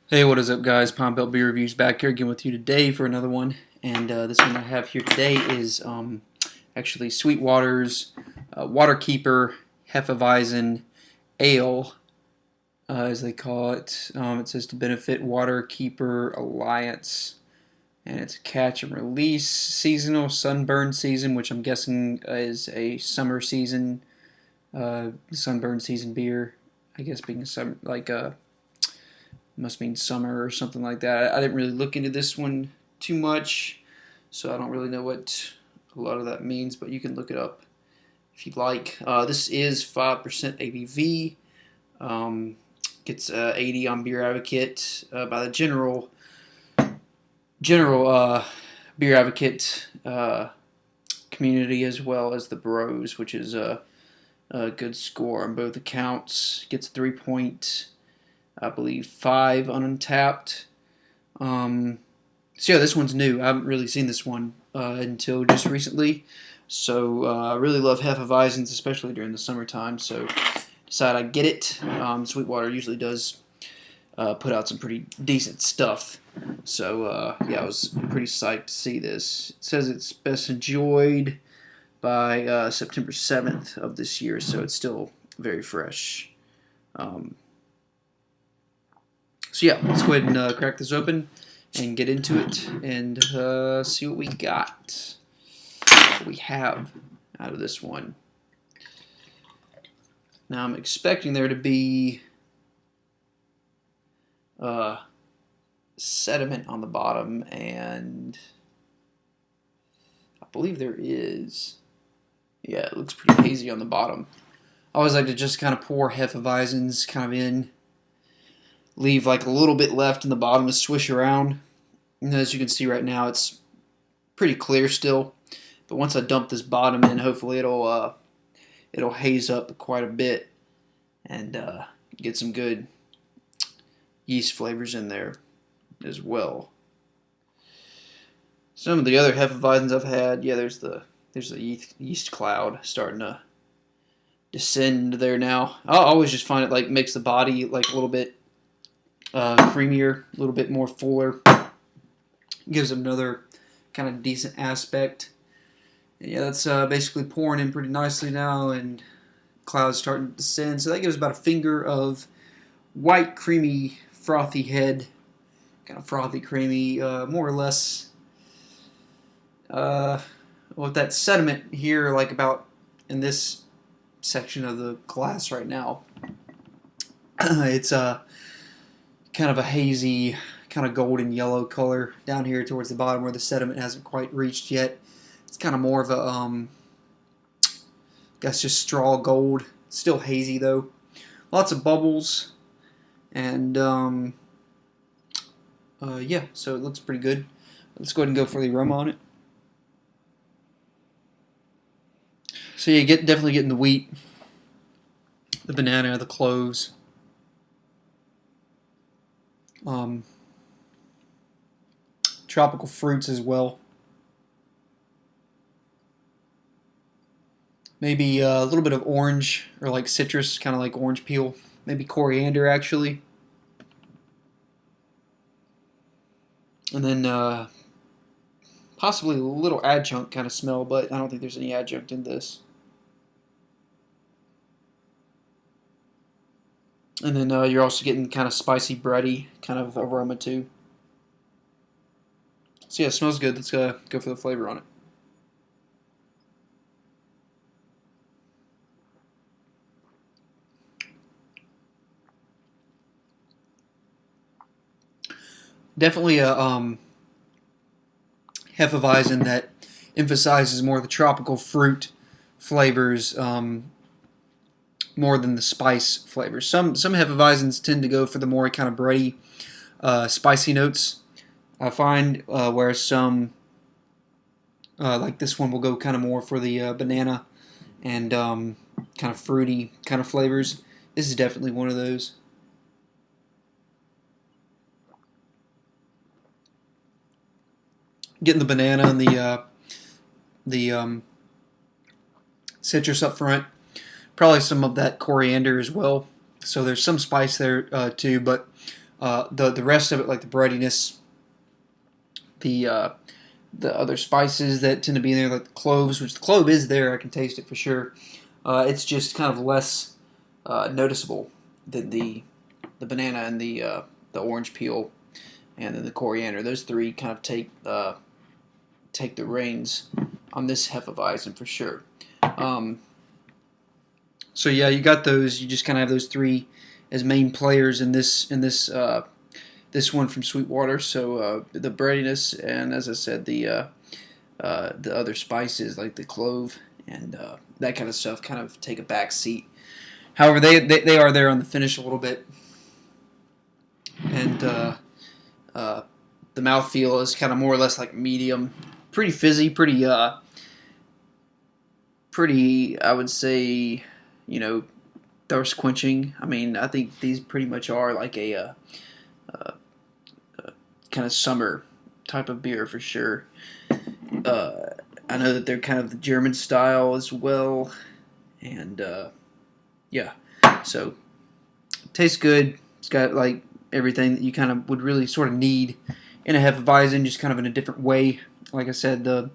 Hey, what is up, guys? Palm Belt Beer Reviews back here again with you today for another one. And this one I have here today is actually Sweetwater's Waterkeeper Hefeweizen Ale, as they call it. It says to benefit Waterkeeper Alliance. And it's a catch and release seasonal sunburn season, which I'm guessing is a summer season, sunburn season beer. I guess being some like a must mean summer or something like that. I didn't really look into this one too much, so I don't really know what a lot of that means, but you can look it up if you'd like. This is 5% ABV. Gets 80 on Beer Advocate by the general Beer Advocate community, as well as the Bros, which is a good score on both accounts. Gets 3 I believe 5 on Untapped. So yeah, this one's new. I haven't really seen this one until just recently. So I really love Hefeweizens, especially during the summertime. So decided I'd get it. Sweetwater usually does put out some pretty decent stuff. So yeah, I was pretty psyched to see this. It says it's best enjoyed by September 7th of this year, so it's still very fresh. So yeah, let's go ahead and crack this open and get into it and see what we got. What we have out of this one. Now I'm expecting there to be sediment on the bottom, and I believe there is. Yeah, it looks pretty hazy on the bottom. I always like to just kind of pour Hefeweizens kind of in. Leave like a little bit left in the bottom to swish around. And as you can see right now, it's pretty clear still. But once I dump this bottom in, hopefully it'll haze up quite a bit and get some good yeast flavors in there as well. Some of the other Hefeweizens I've had, yeah, there's the yeast cloud starting to descend there now. I always just find it like makes the body like a little bit creamier, a little bit more fuller. Gives it another kind of decent aspect. And yeah, that's basically pouring in pretty nicely now, and clouds starting to descend. So that gives about a finger of white, creamy, frothy head. Kind of frothy, creamy, more or less. With that sediment here, like about in this section of the glass right now, it's kind of a hazy, kind of golden yellow color down here towards the bottom where the sediment hasn't quite reached yet. It's kind of more of a, I guess just straw gold. Still hazy though. Lots of bubbles, and yeah, so it looks pretty good. Let's go ahead and go for the aroma on it. So yeah, definitely getting the wheat, the banana, the cloves. Tropical fruits as well. Maybe a little bit of orange or like citrus, kind of like orange peel. Maybe coriander actually. And then possibly a little adjunct kind of smell, but I don't think there's any adjunct in this. And then you're also getting kind of spicy, bready kind of aroma too. So yeah, it smells good. Let's go for the flavor on it. Definitely a Hefeweizen that emphasizes more the tropical fruit flavors more than the spice flavors. Some Hefeweizens tend to go for the more kind of bready, spicy notes, I find, whereas some, like this one, will go kind of more for the banana and kind of fruity kind of flavors. This is definitely one of those. Getting the banana and the citrus up front. Probably some of that coriander as well. So there's some spice there too, but The rest of it, like the breadiness, the other spices that tend to be in there, like the cloves, which the clove is there. I can taste it for sure. It's just kind of less noticeable than the banana and the orange peel, and then the coriander. Those three kind of take the reins on this Hefeweizen for sure. So yeah, you got those. You just kind of have those three as main players in this this one from Sweetwater. So the breadiness, and as I said, the other spices like the clove and that kind of stuff kind of take a back seat. However, they are there on the finish a little bit, and the mouthfeel is kind of more or less like medium, pretty fizzy, pretty I would say, thirst quenching. I mean, I think these pretty much are like a kind of summer type of beer for sure. I know that they're kind of the German style as well, and yeah, so it tastes good. It's got like everything that you kind of would really sort of need in a Hefeweizen, just kind of in a different way. Like I said, the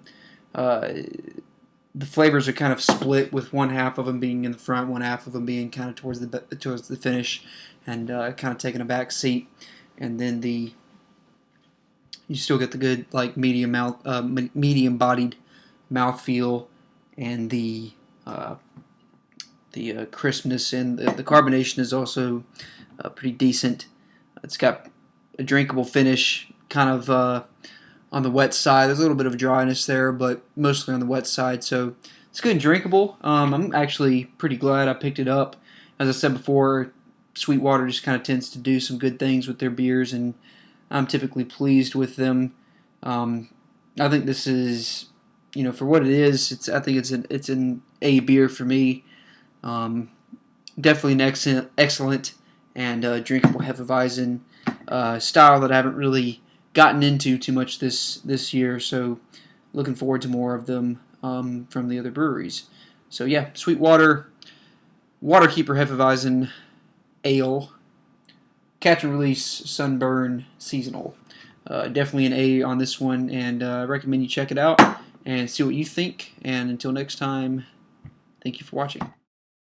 flavors are kind of split, with one half of them being in the front, one half of them being kind of towards the finish, and kind of taking a back seat. And then you still get the good like medium bodied mouthfeel, and the crispness, and the carbonation is also pretty decent. It's got a drinkable finish, kind of on the wet side. There's a little bit of dryness there, but mostly on the wet side. So it's good and drinkable. I'm actually pretty glad I picked it up. As I said before, Sweetwater just kind of tends to do some good things with their beers, and I'm typically pleased with them. I think this is, for what it is, I think it's an A beer for me. Definitely an excellent and drinkable Hefeweizen style that I haven't really gotten into too much this year. So looking forward to more of them from the other breweries. So yeah, Sweetwater Waterkeeper Hefeweizen Ale, catch and release, sunburn, seasonal. Definitely an A on this one, and I recommend you check it out and see what you think. And until next time, thank you for watching.